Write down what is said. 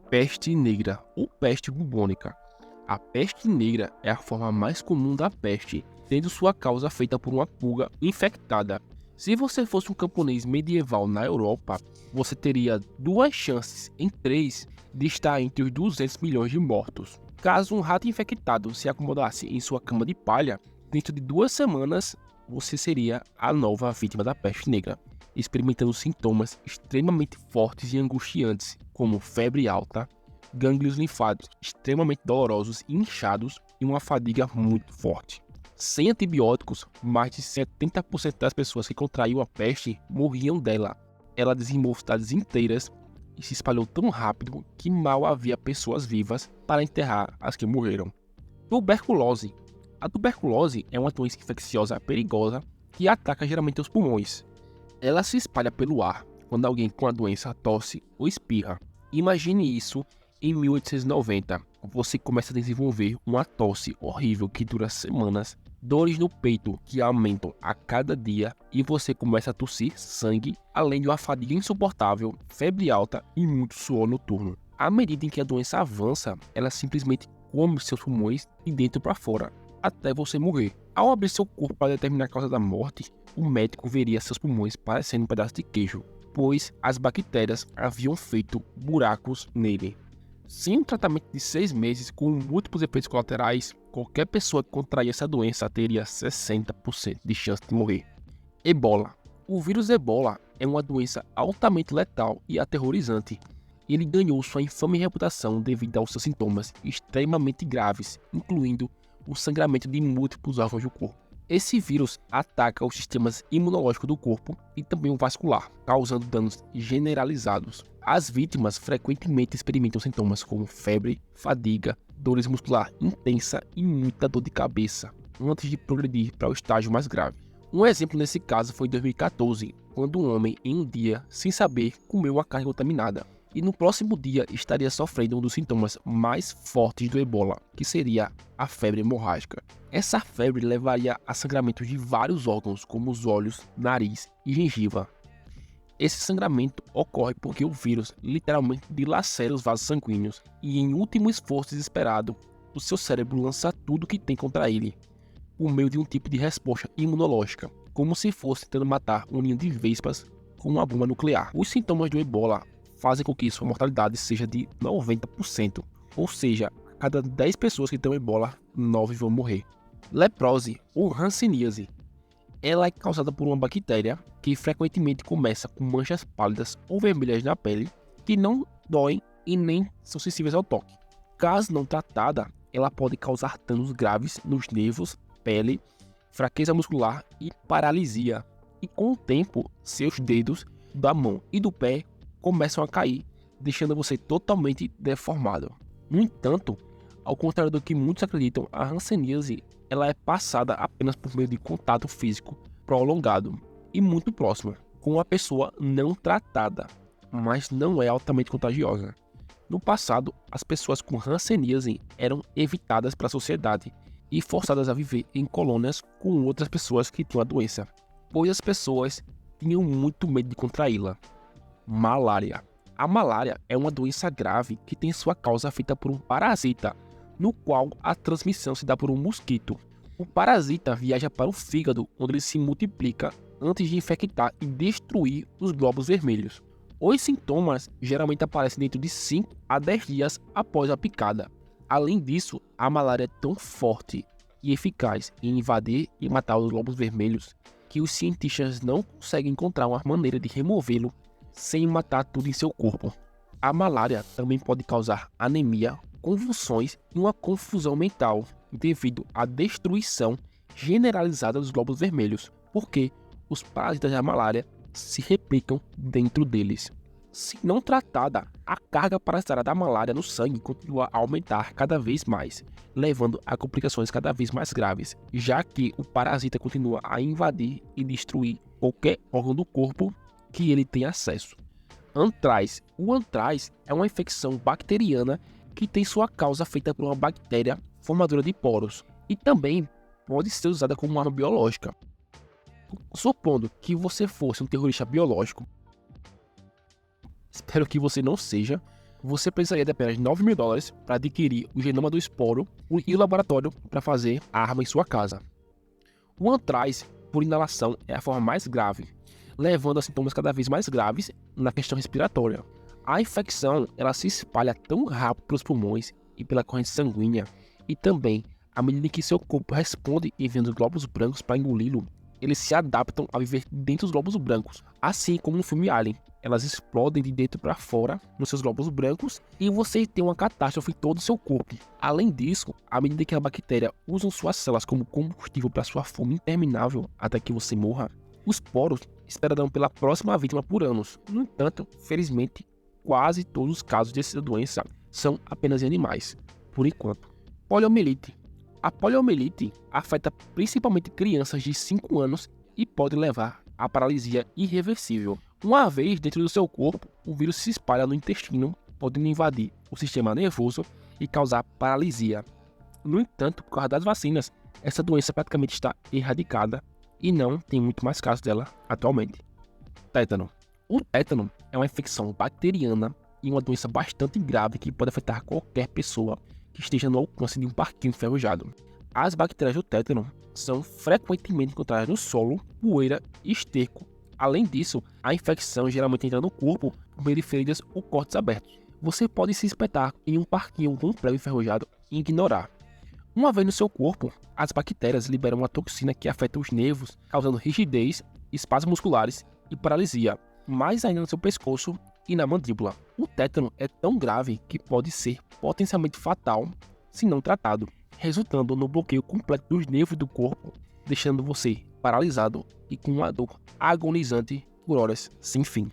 Peste negra ou peste bubônica. A peste negra é a forma mais comum da peste, tendo sua causa feita por uma pulga infectada. Se você fosse um camponês medieval na Europa, você teria 2 chances em 3 de estar entre os 200 milhões de mortos. Caso um rato infectado se acomodasse em sua cama de palha, dentro de 2 semanas você seria a nova vítima da peste negra, experimentando sintomas extremamente fortes e angustiantes, como febre alta, gânglios linfáticos extremamente dolorosos e inchados e uma fadiga muito forte. Sem antibióticos, mais de 70% das pessoas que contraíam a peste morriam dela. Ela dizimou cidades inteiras e se espalhou tão rápido que mal havia pessoas vivas para enterrar as que morreram. Tuberculose. A tuberculose é uma doença infecciosa perigosa que ataca geralmente os pulmões. Ela se espalha pelo ar quando alguém com a doença tosse ou espirra. Imagine isso em 1890. Você começa a desenvolver uma tosse horrível que dura semanas, dores no peito que aumentam a cada dia e você começa a tossir sangue, além de uma fadiga insuportável, febre alta e muito suor noturno. À medida em que a doença avança, ela simplesmente come seus pulmões de dentro para fora, até você morrer. Ao abrir seu corpo para determinar a causa da morte, o médico veria seus pulmões parecendo um pedaço de queijo, pois as bactérias haviam feito buracos nele. Sem um tratamento de 6 meses com múltiplos efeitos colaterais, qualquer pessoa que contrair essa doença teria 60% de chance de morrer. Ebola. O vírus Ebola é uma doença altamente letal e aterrorizante. Ele ganhou sua infame reputação devido aos seus sintomas extremamente graves, incluindo o sangramento de múltiplos órgãos do corpo. Esse vírus ataca os sistemas imunológicos do corpo e também o vascular, causando danos generalizados. As vítimas frequentemente experimentam sintomas como febre, fadiga, dores muscular intensa e muita dor de cabeça, antes de progredir para o estágio mais grave. Um exemplo nesse caso foi em 2014, quando um homem, em um dia, sem saber, comeu uma carne contaminada. E no próximo dia estaria sofrendo um dos sintomas mais fortes do Ebola, que seria a febre hemorrágica. Essa febre levaria a sangramentos de vários órgãos, como os olhos, nariz e gengiva. Esse sangramento ocorre porque o vírus literalmente dilacera os vasos sanguíneos e, em último esforço desesperado, o seu cérebro lança tudo que tem contra ele, por meio de um tipo de resposta imunológica, como se fosse tentando matar um ninho de vespas com uma bomba nuclear. Os sintomas do Ebola fazem com que sua mortalidade seja de 90%, ou seja, a cada 10 pessoas que têm Ebola, 9 vão morrer. Leprose ou hanseníase. Ela é causada por uma bactéria que frequentemente começa com manchas pálidas ou vermelhas na pele que não doem e nem são sensíveis ao toque. Caso não tratada, ela pode causar danos graves nos nervos, pele, fraqueza muscular e paralisia. E com o tempo, seus dedos da mão e do pé começam a cair, deixando você totalmente deformado. No entanto, ao contrário do que muitos acreditam, a hanseníase ela é passada apenas por meio de contato físico prolongado e muito próximo com uma pessoa não tratada, mas não é altamente contagiosa. No passado, as pessoas com hanseníase eram evitadas pela sociedade e forçadas a viver em colônias com outras pessoas que tinham a doença, pois as pessoas tinham muito medo de contraí-la. Malária. A malária é uma doença grave que tem sua causa feita por um parasita, no qual a transmissão se dá por um mosquito. O parasita viaja para o fígado, onde ele se multiplica antes de infectar e destruir os glóbulos vermelhos. Os sintomas geralmente aparecem dentro de 5 a 10 dias após a picada. Além disso, a malária é tão forte e eficaz em invadir e matar os glóbulos vermelhos que os cientistas não conseguem encontrar uma maneira de removê-lo sem matar tudo em seu corpo. A malária também pode causar anemia, convulsões e uma confusão mental devido à destruição generalizada dos glóbulos vermelhos, porque os parasitas da malária se replicam dentro deles. Se não tratada, a carga parasitária da malária no sangue continua a aumentar cada vez mais, levando a complicações cada vez mais graves, já que o parasita continua a invadir e destruir qualquer órgão do corpo que ele tem acesso. Antraz. O antraz é uma infecção bacteriana que tem sua causa feita por uma bactéria formadora de poros e também pode ser usada como uma arma biológica. Supondo que você fosse um terrorista biológico, espero que você não seja, Você precisaria de apenas $9.000 para adquirir o genoma do esporo e o laboratório para fazer a arma em sua casa. O antraz por inalação é a forma mais grave, levando a sintomas cada vez mais graves na questão respiratória. A infecção ela se espalha tão rápido pelos pulmões e pela corrente sanguínea, e também, à medida que seu corpo responde enviando glóbulos brancos para engoli-lo, eles se adaptam a viver dentro dos glóbulos brancos, assim como no filme Alien. Elas explodem de dentro para fora nos seus glóbulos brancos e você tem uma catástrofe em todo o seu corpo. Além disso, à medida que a bactéria usa suas células como combustível para sua fome interminável até que você morra, os poros esperarão pela próxima vítima por anos. No entanto, felizmente, quase todos os casos dessa doença são apenas em animais, por enquanto. Poliomielite. A poliomielite afeta principalmente crianças de 5 anos e pode levar à paralisia irreversível. Uma vez dentro do seu corpo, o vírus se espalha no intestino, podendo invadir o sistema nervoso e causar paralisia. No entanto, por causa das vacinas, essa doença praticamente está erradicada e não tem muito mais casos dela atualmente. Tétano. O tétano é uma infecção bacteriana e uma doença bastante grave que pode afetar qualquer pessoa que esteja no alcance de um parquinho enferrujado. As bactérias do tétano são frequentemente encontradas no solo, poeira e esterco. Além disso, a infecção geralmente entra no corpo por meio de feridas ou cortes abertos. Você pode se espetar em um parquinho com um prego enferrujado e ignorar. Uma vez no seu corpo, as bactérias liberam uma toxina que afeta os nervos, causando rigidez, espasmos musculares e paralisia, mais ainda no seu pescoço e na mandíbula. O tétano é tão grave que pode ser potencialmente fatal se não tratado, resultando no bloqueio completo dos nervos do corpo, deixando você paralisado e com uma dor agonizante por horas sem fim.